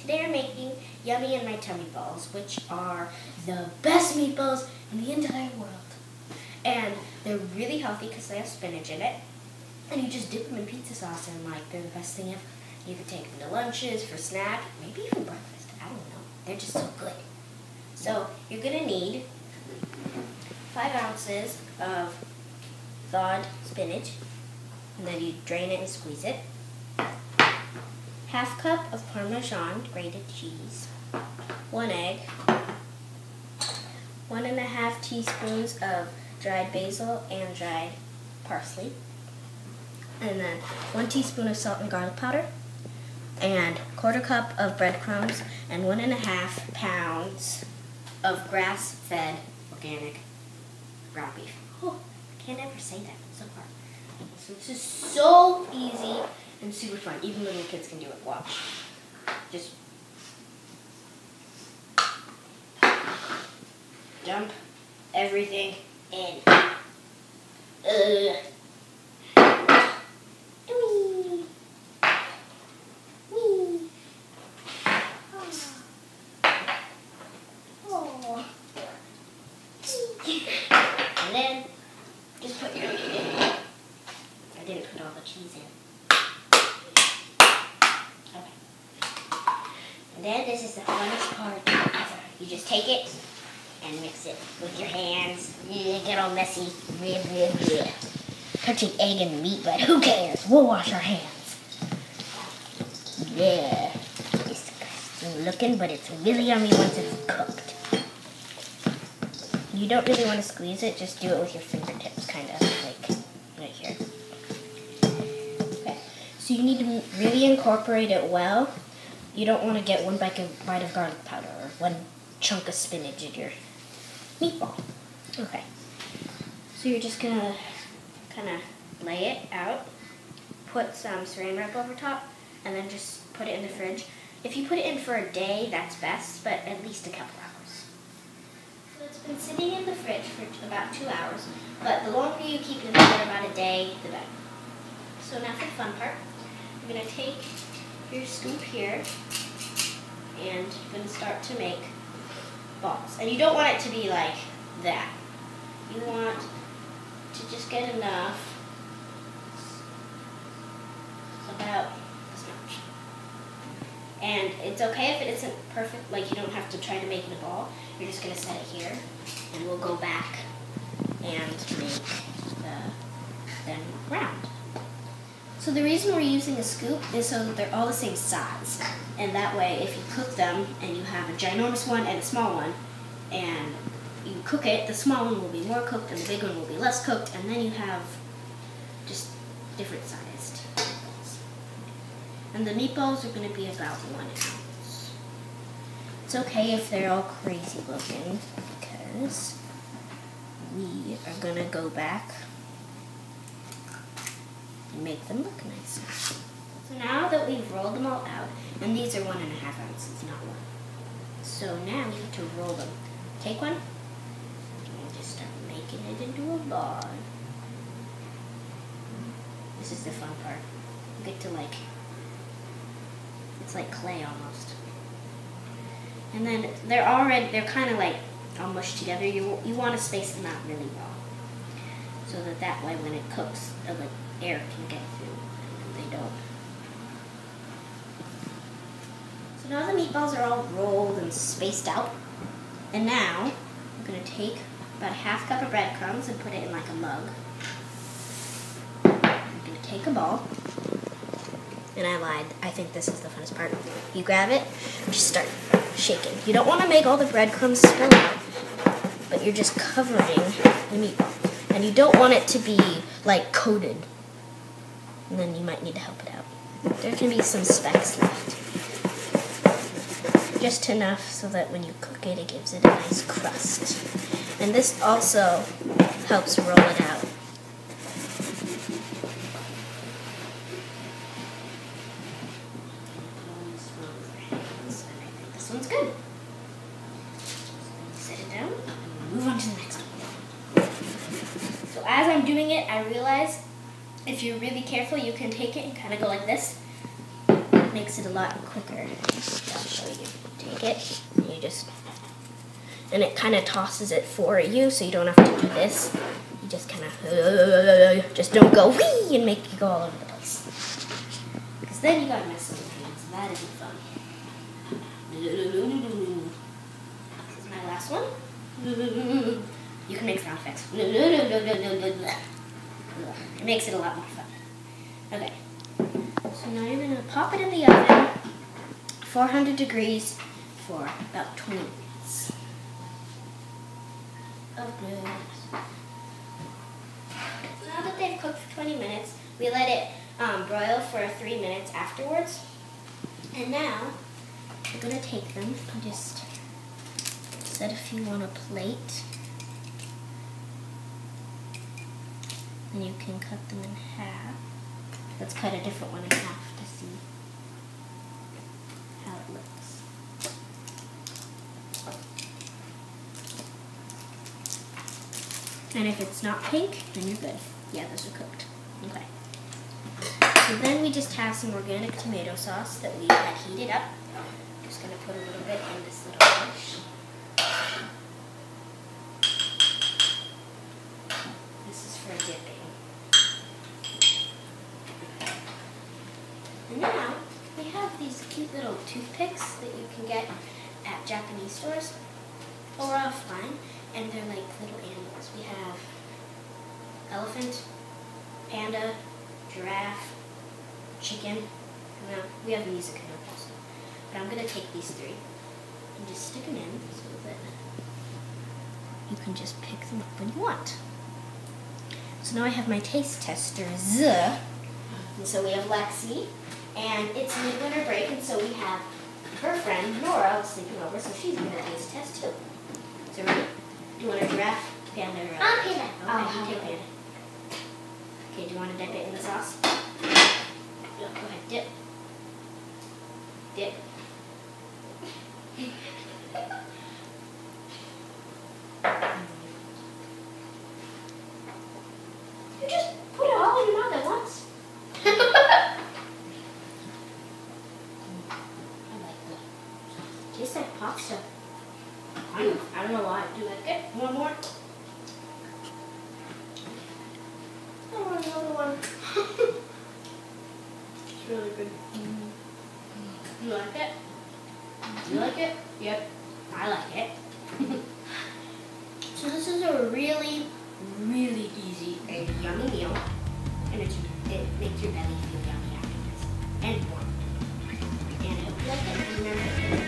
Today I'm making Yummy and My Tummy Balls, which are the best meatballs in the entire world. And they're really healthy because they have spinach in it. And you just dip them in pizza sauce and they're the best thing ever. You could take them to lunches, for snack, maybe even breakfast. I don't know. They're just so good. So you're going to need 5 ounces of thawed spinach. And then you drain it and squeeze it. Half cup of Parmesan grated cheese, 1 egg, 1½ teaspoons of dried basil and dried parsley, and then 1 teaspoon of salt and garlic powder, and 1/4 cup of breadcrumbs, and 1½ pounds of grass-fed organic ground beef. Oh, I can't ever say that. It's so hard. So this is so easy and super fun. Even little kids can do it. Watch. Just dump everything in. Wee. Wee. Oh. And then just put your meat in. I didn't put all the cheese in. And then this is the funnest part ever. You just take it and mix it with your hands. Get all messy. Touching egg and meat, but who cares? We'll wash our hands. Yeah. Disgusting looking, but it's really yummy once it's cooked. You don't really want to squeeze it, just do it with your fingertips, kind of like right here. Okay. So you need to really incorporate it well. You don't want to get one bite of garlic powder or one chunk of spinach in your meatball. Okay. So you're just going to kind of lay it out, put some saran wrap over top, and then just put it in the fridge. If you put it in for a day, that's best, but at least a couple hours. So it's been sitting in the fridge for about 2 hours, but the longer you keep it in there, about a day, the better. So now for the fun part. You're going to take your scoop here, and you're going to start to make balls. And you don't want it to be like that. You want to just get enough, about this much. And it's okay if it isn't perfect, like you don't have to try to make it a ball. You're just going to set it here, and we'll go back and make them round. So the reason we're using a scoop is so that they're all the same size. And that way, if you cook them and you have a ginormous one and a small one, and you cook it, the small one will be more cooked and the big one will be less cooked, and then you have just different sized meatballs. And the meatballs are going to be about 1 ounce. It's okay if they're all crazy looking, because we are going to go back make them look nicer. So now that we've rolled them all out, and these are 1½ ounces, not 1. So now we need to roll them. Take one, and just start making it into a ball. This is the fun part. You get to it's like clay almost. And then they're kind of like all mushed together. You want to space them out really well, so that way when it cooks, air can get through, and they don't. So now the meatballs are all rolled and spaced out. And now I'm going to take about 1/2 cup of breadcrumbs and put it in like a mug. I'm going to take a ball. And I lied. I think this is the funnest part. You grab it and just start shaking. You don't want to make all the breadcrumbs spill out, but you're just covering the meatball. And you don't want it to be like coated. And then you might need to help it out. There can be some specks left. Just enough so that when you cook it, it gives it a nice crust. And this also helps roll it out. This one's good. Set it down and move on to the next one. So as I'm doing it, I realize if you're really careful, you can take it and kind of go like this. makes it a lot quicker. I'll show you. Take it, and you just, and it kind of tosses it for you, so you don't have to do this. You just kind of, just don't go whee and make you go all over the place. Because then you gotta mess with your hands. That isn't fun. This is my last one. You can make sound effects. It makes it a lot more fun. Okay. So now you're gonna pop it in the oven, 400 degrees, for about 20 minutes. Oh, good. Now that they've cooked for 20 minutes, we let it broil for 3 minutes afterwards. And now, we're going to take them and just set a few on a plate. And you can cut them in half. Let's cut a different one in half to see how it looks. And if it's not pink, then you're good. Yeah, those are cooked. Okay. So then we just have some organic tomato sauce that we had heated up. I'm just going to put a little bit in this little dish. This is for dipping. And now we have these cute little toothpicks that you can get at Japanese stores or offline. And they're like little animals. We have elephant, panda, giraffe, chicken. No, we have music notes. But I'm going to take these 3 and just stick them in so that you can just pick them up when you want. So now I have my taste testers. And so we have Lexi, and it's midwinter break, and so we have her friend Nora sleeping over, so she's going to taste test too. So ready? Do you want a giraffe, panda, or Panda. Okay, you take panda. Okay, do you want to dip it in the sauce? Go ahead, dip. Dip. You just put it all in your mouth at once. I like that. Tastes like pasta. I don't know why. Do you like it? One more? I want another one. It's really good. You like it? You like it? Yep. I like it. So this is a really, really easy and yummy meal. And it makes your belly feel yummy afterwards. And warm. And I hope you like it. And remember,